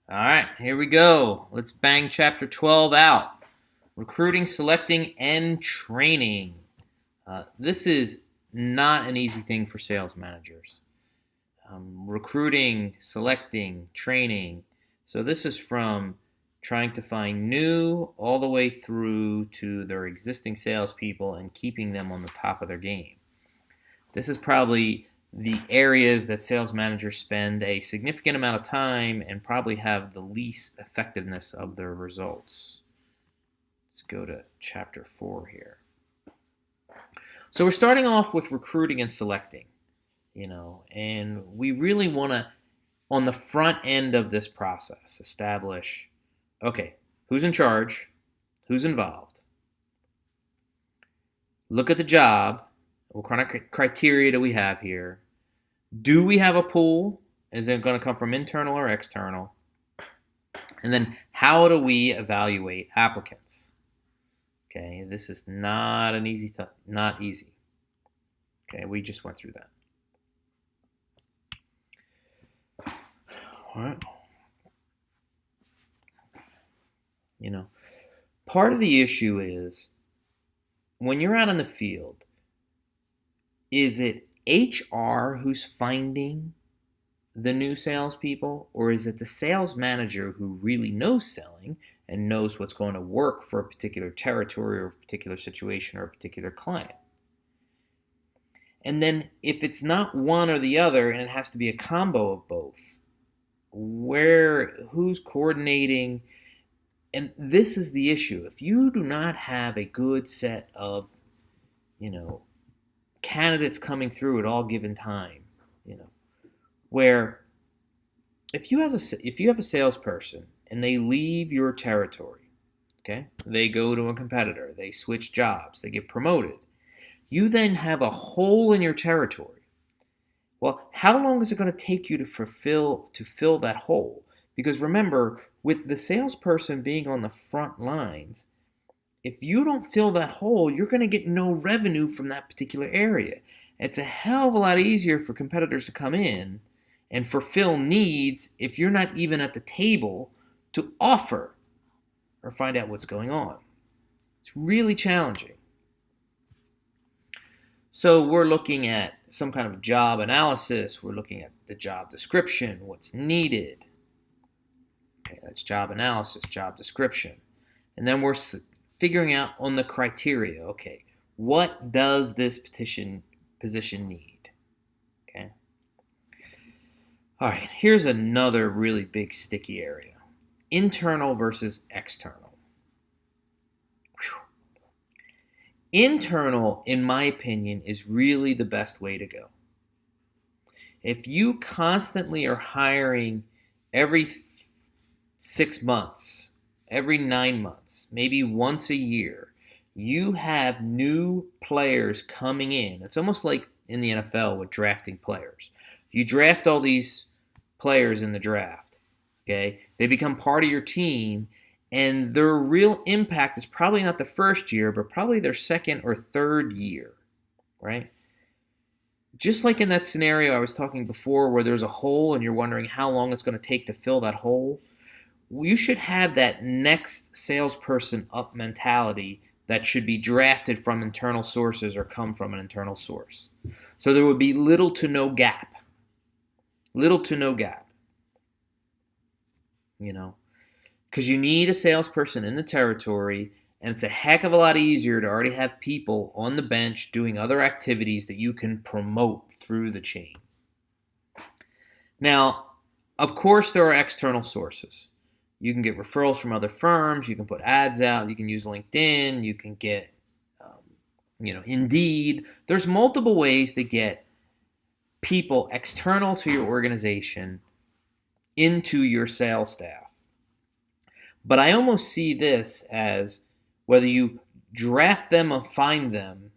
All right, here we go. Let's bang chapter 12 out. Recruiting, selecting, and training. This is not an easy thing for sales managers. Recruiting, selecting, training. So this is from trying to find new all the way through to their existing salespeople and keeping them on the top of their game. This is probably the areas that sales managers spend a significant amount of time and probably have the least effectiveness of their results. Let's go to chapter 4 here. So we're starting off with recruiting and selecting, and we really want to, on the front end of this process, establish, okay, who's in charge, who's involved, look at the job, what kind of criteria do we have here, do we have a pool, is it going to come from internal or external, and then how do we evaluate applicants? Okay, this is not an easy not easy. Okay, we just went through that. All right. Part of the issue is when you're out in the field, is it HR who's finding the new salespeople, or is it the sales manager who really knows selling and knows what's going to work for a particular territory or a particular situation or a particular client? And then if it's not one or the other and it has to be a combo of both, who's coordinating? And this is the issue. If you do not have a good set of, candidates coming through at all given time, where if you have a salesperson and they leave your territory, okay, they go to a competitor, they switch jobs, they get promoted, you then have a hole in your territory. Well, how long is it going to take you to fill that hole? Because remember, with the salesperson being on the front lines, if you don't fill that hole, you're going to get no revenue from that particular area. It's a hell of a lot easier for competitors to come in and fulfill needs if you're not even at the table to offer or find out what's going on. It's really challenging. So we're looking at some kind of job analysis. We're looking at the job description, what's needed. Okay, that's job analysis, job description. And then we're figuring out on the criteria, okay, what does this position need? Okay. All right, here's another really big sticky area. Internal versus external. Internal, in my opinion, is really the best way to go. If you constantly are hiring every 6 months, every 9 months, maybe once a year, you have new players coming in. It's almost like in the NFL with drafting players. You draft all these players in the draft, okay? They become part of your team, and their real impact is probably not the first year, but probably their second or third year, right? Just like in that scenario I was talking before where there's a hole and you're wondering how long it's going to take to fill that hole, you should have that next salesperson up mentality that should be drafted from internal sources or come from an internal source. So there would be little to no gap. Little to no gap. Because you need a salesperson in the territory, and it's a heck of a lot easier to already have people on the bench doing other activities that you can promote through the chain. Now, of course, there are external sources. You can get referrals from other firms. You can put ads out. You can use LinkedIn. You can get, Indeed. There's multiple ways to get people external to your organization into your sales staff. But I almost see this as whether you draft them or find them,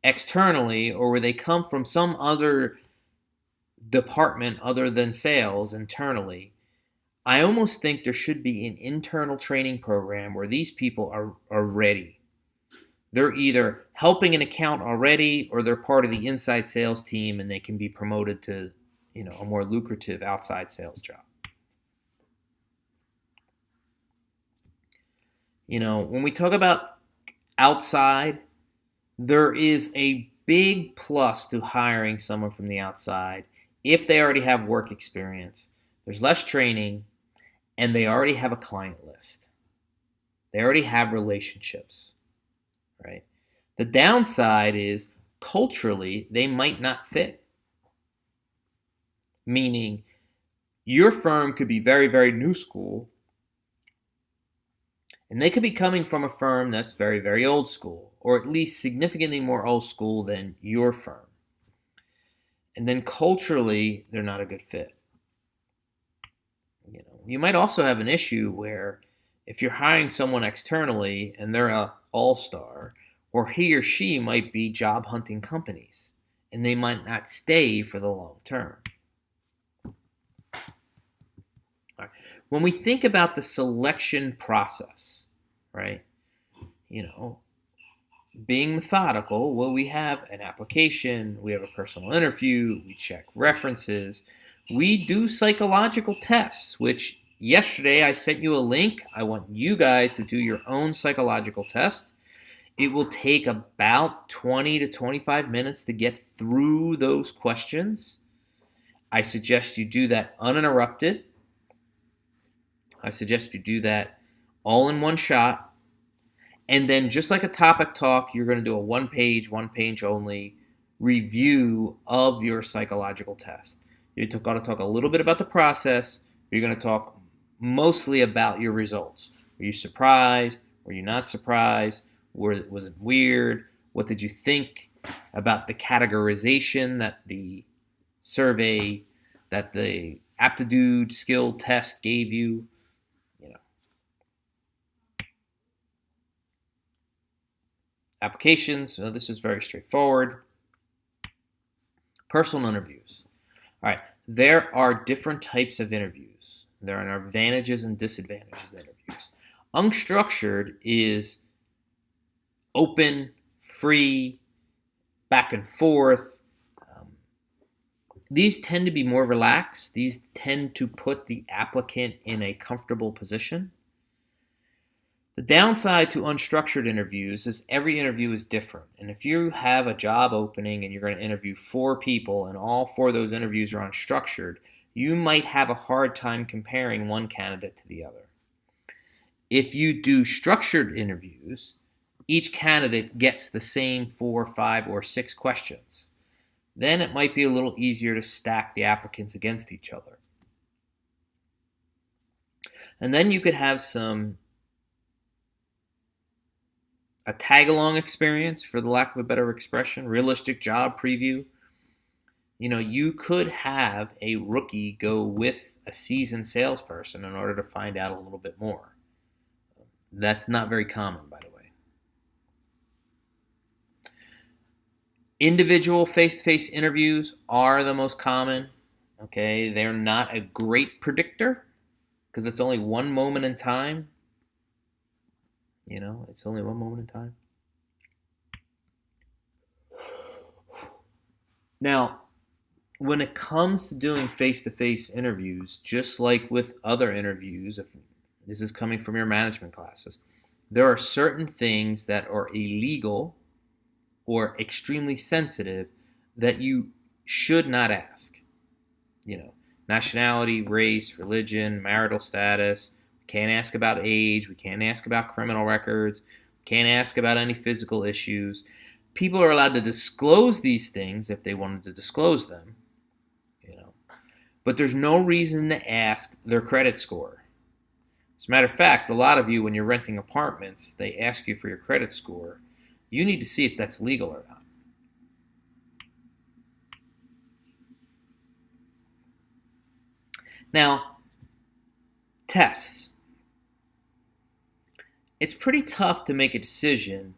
externally, or where they come from some other department other than sales internally, I almost think there should be an internal training program where these people are ready. They're either helping an account already or they're part of the inside sales team and they can be promoted to, a more lucrative outside sales job. When we talk about outside, there is a big plus to hiring someone from the outside if they already have work experience. There's less training, and they already have a client list. They already have relationships, right? The downside is culturally, they might not fit. Meaning, your firm could be very, very new school, and they could be coming from a firm that's very, very old school, or at least significantly more old school than your firm. And then culturally, they're not a good fit. You might also have an issue where if you're hiring someone externally and they're an all-star, or he or she might be job hunting companies, and they might not stay for the long term. All right. When we think about the selection process, right, being methodical, well, we have an application, we have a personal interview, we check references, we do psychological tests, which yesterday I sent you a link. I want you guys to do your own psychological test. It will take about 20 to 25 minutes to get through those questions. I suggest you do that uninterrupted. I suggest you do that all in one shot. And then just like a topic talk, you're going to do a one page only review of your psychological test. You're going to talk a little bit about the process. You're going to talk mostly about your results. Were you surprised? Were you not surprised? Was it weird? What did you think about the categorization that the survey, that the aptitude skill test gave you? Applications, this is very straightforward. Personal interviews. All right, there are different types of interviews. There are advantages and disadvantages of interviews. Unstructured is open, free, back and forth. These tend to be more relaxed. These tend to put the applicant in a comfortable position. The downside to unstructured interviews is every interview is different. And if you have a job opening and you're going to interview 4 people and all 4 of those interviews are unstructured, you might have a hard time comparing one candidate to the other. If you do structured interviews, each candidate gets the same 4, 5, or 6 questions. Then it might be a little easier to stack the applicants against each other. And then you could have a tag-along experience, for the lack of a better expression, realistic job preview. You could have a rookie go with a seasoned salesperson in order to find out a little bit more. That's not very common, by the way. Individual face-to-face interviews are the most common. Okay, they're not a great predictor because it's only one moment in time. It's only one moment in time. Now, when it comes to doing face-to-face interviews, just like with other interviews, if this is coming from your management classes, there are certain things that are illegal or extremely sensitive that you should not ask. Nationality, race, religion, marital status. Can't ask about age. We can't ask about criminal records. Can't ask about any physical issues. People are allowed to disclose these things if they wanted to disclose them, but there's no reason to ask their credit score. As a matter of fact, a lot of you, when you're renting apartments, they ask you for your credit score. You need to see if that's legal or not. Now, tests. It's pretty tough to make a decision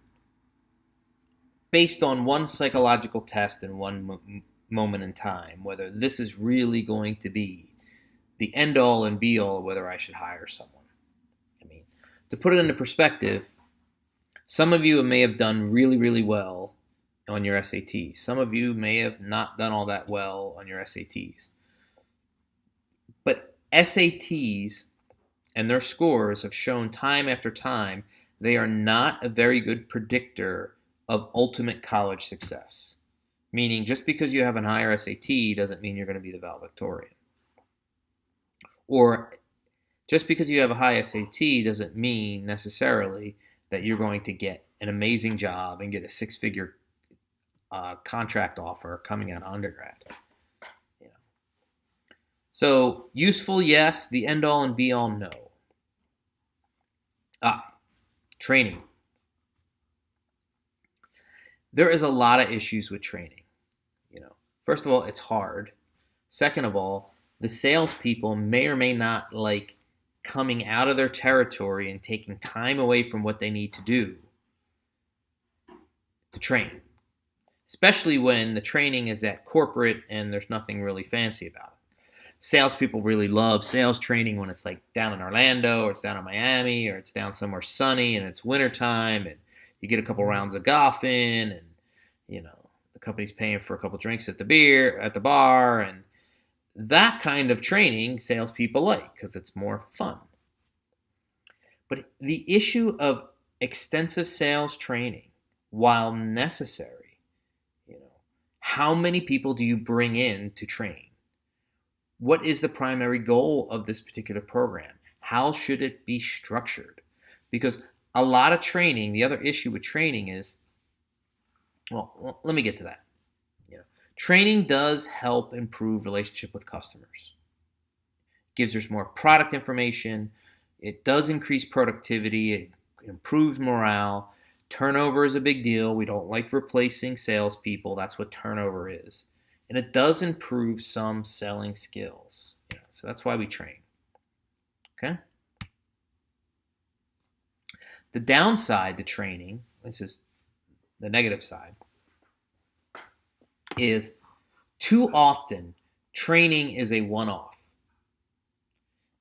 based on one psychological test in one moment in time, whether this is really going to be the end-all and be-all of whether I should hire someone. To put it into perspective, some of you may have done really, really well on your SATs. Some of you may have not done all that well on your SATs. But SATs and their scores have shown time after time they are not a very good predictor of ultimate college success. Meaning, just because you have an higher SAT doesn't mean you're going to be the valedictorian. Or just because you have a high SAT doesn't mean necessarily that you're going to get an amazing job and get a six-figure contract offer coming out of undergrad. You know. So useful, yes. The end-all and be-all, no. Training. There is a lot of issues with training. First of all, it's hard. Second of all, the salespeople may or may not like coming out of their territory and taking time away from what they need to do to train, especially when the training is at corporate and there's nothing really fancy about it. Salespeople really love sales training when it's like down in Orlando or it's down in Miami or it's down somewhere sunny and it's wintertime and you get a couple rounds of golf in and, the company's paying for a couple drinks at the bar, and that kind of training salespeople like because it's more fun. But the issue of extensive sales training, while necessary, how many people do you bring in to train? What is the primary goal of this particular program? How should it be structured? Because a lot of training, the other issue with training is, well, let me get to that. Training does help improve relationship with customers. It gives us more product information. It does increase productivity. It improves morale. Turnover is a big deal. We don't like replacing salespeople. That's what turnover is. And it does improve some selling skills. So that's why we train. Okay? The downside to training, this is the negative side, is too often training is a one-off.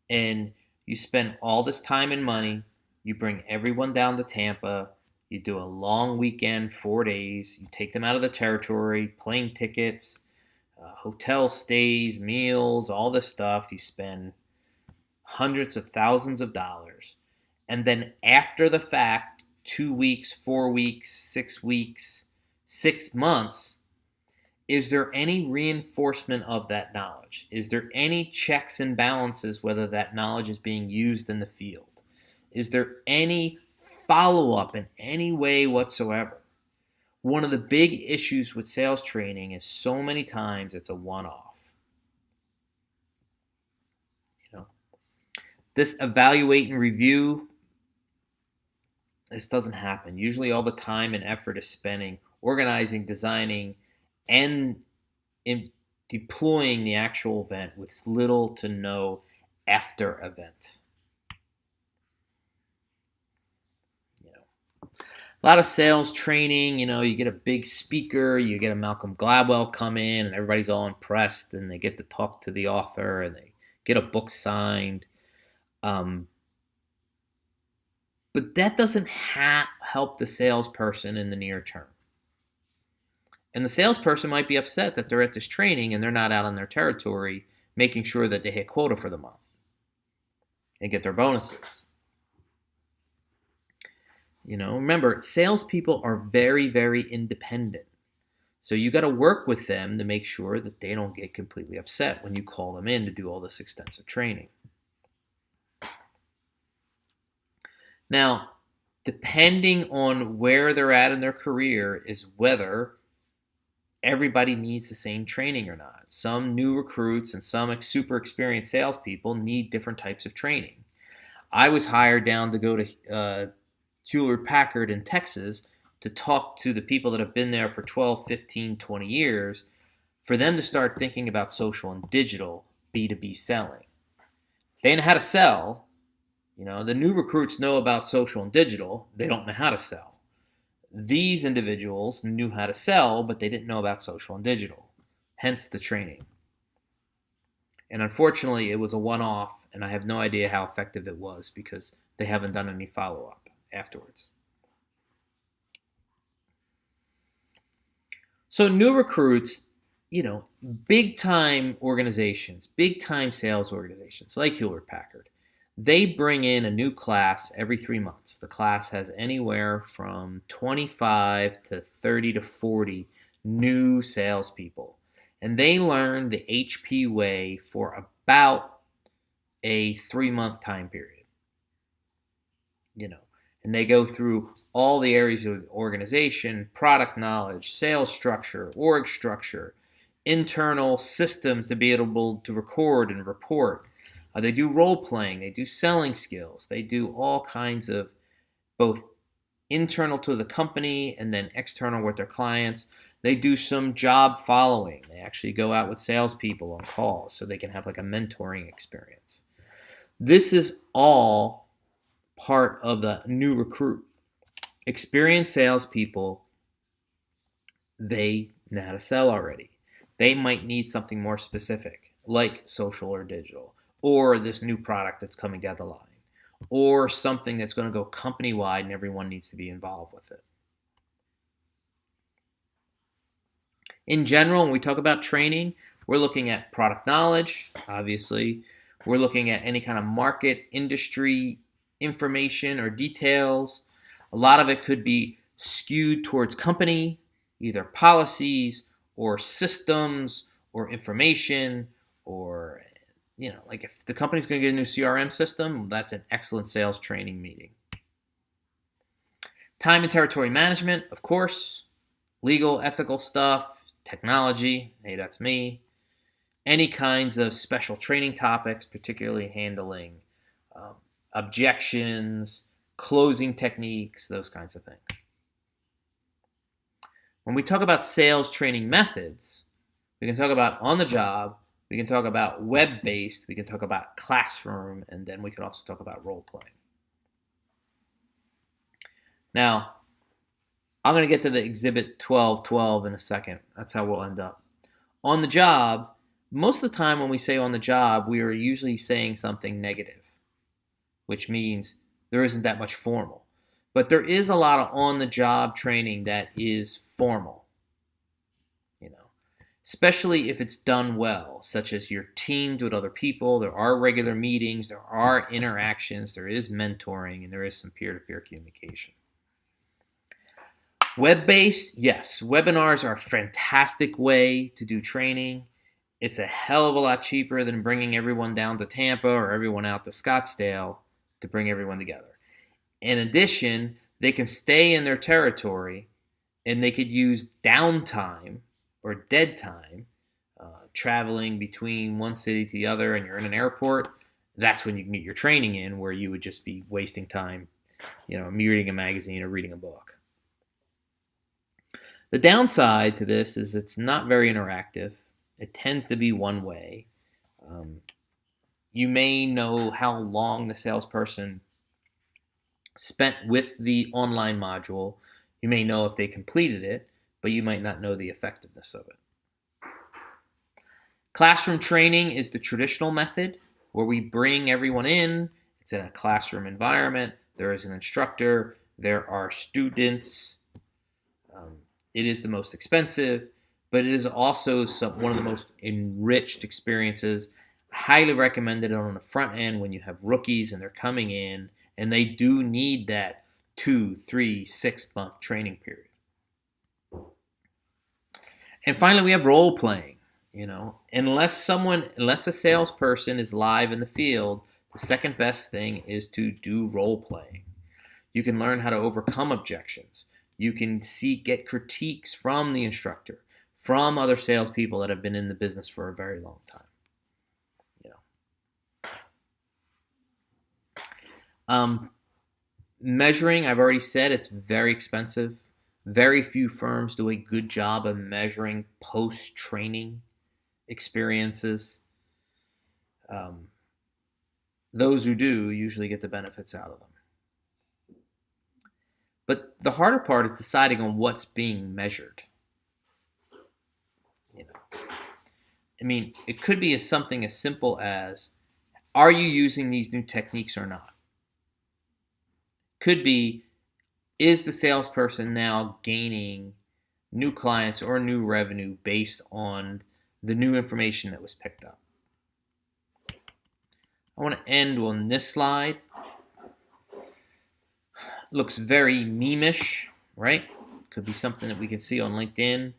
And you spend all this time and money, you bring everyone down to Tampa, you do a long weekend, 4 days, you take them out of the territory, plane tickets, hotel stays, meals, all this stuff. You spend hundreds of thousands of dollars. And then after the fact, 2 weeks, 4 weeks, 6 weeks, 6 months, is there any reinforcement of that knowledge? Is there any checks and balances whether that knowledge is being used in the field? Is there any follow-up in any way whatsoever? One of the big issues with sales training is so many times it's a one-off. This evaluate and review, this doesn't happen. Usually all the time and effort is spending organizing, designing, and in deploying the actual event with little to no after event. A lot of sales training, you get a big speaker, you get a Malcolm Gladwell come in and everybody's all impressed and they get to talk to the author and they get a book signed. But that doesn't help the salesperson in the near term. And the salesperson might be upset that they're at this training and they're not out on their territory making sure that they hit quota for the month and get their bonuses. Remember, salespeople are very, very independent. So you got to work with them to make sure that they don't get completely upset when you call them in to do all this extensive training. Now, depending on where they're at in their career is whether everybody needs the same training or not. Some new recruits and some super experienced salespeople need different types of training. I was hired down to go to Hewlett-Packard in Texas to talk to the people that have been there for 12, 15, 20 years for them to start thinking about social and digital B2B selling. They know how to sell. The new recruits know about social and digital. They don't know how to sell. These individuals knew how to sell, but they didn't know about social and digital, hence the training. And unfortunately, it was a one-off, and I have no idea how effective it was because they haven't done any follow-up afterwards. So new recruits, big-time organizations, big-time sales organizations like Hewlett-Packard, They bring in a new class every 3 months. The class has anywhere from 25 to 30 to 40 new salespeople. And they learn the HP way for about a 3 month time period. You know, and they go through all the areas of organization, product knowledge, sales structure, org structure, internal systems to be able to record and report. They do role playing, they do selling skills, they do all kinds of both internal to the company and then external with their clients. They do some job following. They actually go out with salespeople on calls so they can have like a mentoring experience. This is all part of the new recruit. Experienced salespeople, they know how to sell already. They might need something more specific, like social or digital, or this new product that's coming down the line, or something that's going to go company-wide and everyone needs to be involved with it. In general, when we talk about training, we're looking at product knowledge, obviously. We're looking at any kind of market, industry information or details. A lot of it could be skewed towards company, either policies or systems or information, or like if the company's going to get a new CRM system, that's an excellent sales training meeting. Time and territory management, of course, legal, ethical stuff, technology, hey, that's me. Any kinds of special training topics, particularly handling objections, closing techniques, those kinds of things. When we talk about sales training methods, we can talk about on the job, we can talk about web-based, we can talk about classroom, and then we can also talk about role-playing. Now, I'm going to get to the Exhibit 1212 in a second. That's how we'll end up. On the job, most of the time when we say on the job, we are usually saying something negative, which means there isn't that much formal. But there is a lot of on-the-job training that is formal, especially if it's done well, such as you're teamed with other people, there are regular meetings, there are interactions, there is mentoring, and there is some peer-to-peer communication. Web-based, yes, webinars are a fantastic way to do training. It's a hell of a lot cheaper than bringing everyone down to Tampa or everyone out to Scottsdale to bring everyone together. In addition, they can stay in their territory and they could use downtime or dead time, traveling between one city to the other, and you're in an airport. That's when you can get your training in, where you would just be wasting time, reading a magazine or reading a book. The downside to this is it's not very interactive. It tends to be one way. You may know how long the salesperson spent with the online module. You may know if they completed it, but you might not know the effectiveness of it. Classroom training is the traditional method where we bring everyone in. It's in a classroom environment. There is an instructor. There are students. It is the most expensive, but it is also one of the most enriched experiences. Highly recommended on the front end when you have rookies and they're coming in, and they do need that 2, 3, 6 month training period. And finally, we have role playing. Unless a salesperson is live in the field, the second best thing is to do role playing. You can learn how to overcome objections. You can get critiques from the instructor, from other salespeople that have been in the business for a very long time. Measuring, I've already said, it's very expensive. Very few firms do a good job of measuring post-training experiences. Those who do usually get the benefits out of them. But the harder part is deciding on what's being measured. It could be something as simple as, are you using these new techniques or not? Could be, is the salesperson now gaining new clients or new revenue based on the new information that was picked up? I want to end on this slide. Looks very meme-ish, right? Could be something that we can see on LinkedIn.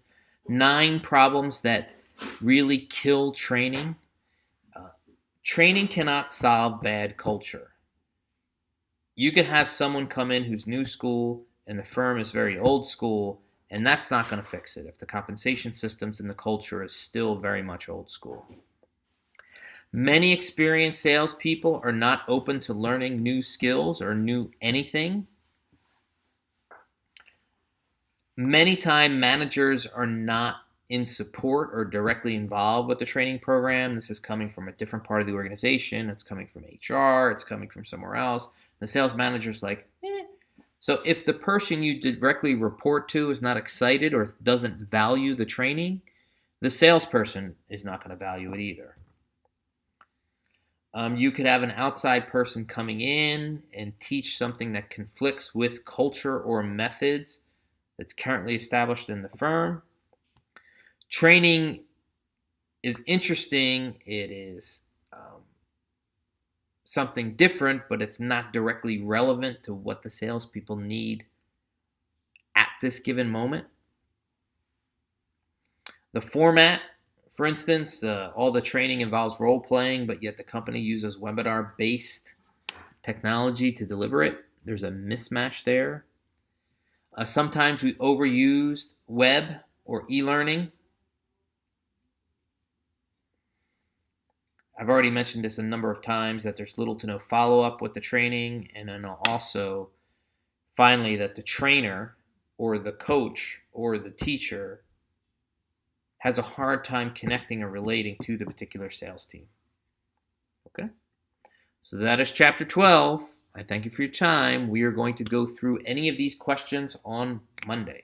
9 problems that really kill training. Training cannot solve bad culture. You could have someone come in who's new school and the firm is very old school, and that's not going to fix it if the compensation systems and the culture is still very much old school. Many experienced salespeople are not open to learning new skills or new anything. Many times managers are not in support or directly involved with the training program. This is coming from a different part of the organization. It's coming from HR. It's coming from somewhere else. The sales manager's like, eh. So if the person you directly report to is not excited or doesn't value the training, the salesperson is not going to value it either. You could have an outside person coming in and teach something that conflicts with culture or methods that's currently established in the firm. Training is interesting. It is something different, but it's not directly relevant to what the salespeople need at this given moment. The format, for instance, all the training involves role playing, but yet the company uses webinar-based technology to deliver it. There's a mismatch there. Sometimes we overused web or e-learning. I've already mentioned this a number of times that there's little to no follow-up with the training, and then also, finally, that the trainer or the coach or the teacher has a hard time connecting or relating to the particular sales team. Okay? So that is chapter 12. I thank you for your time. We are going to go through any of these questions on Monday.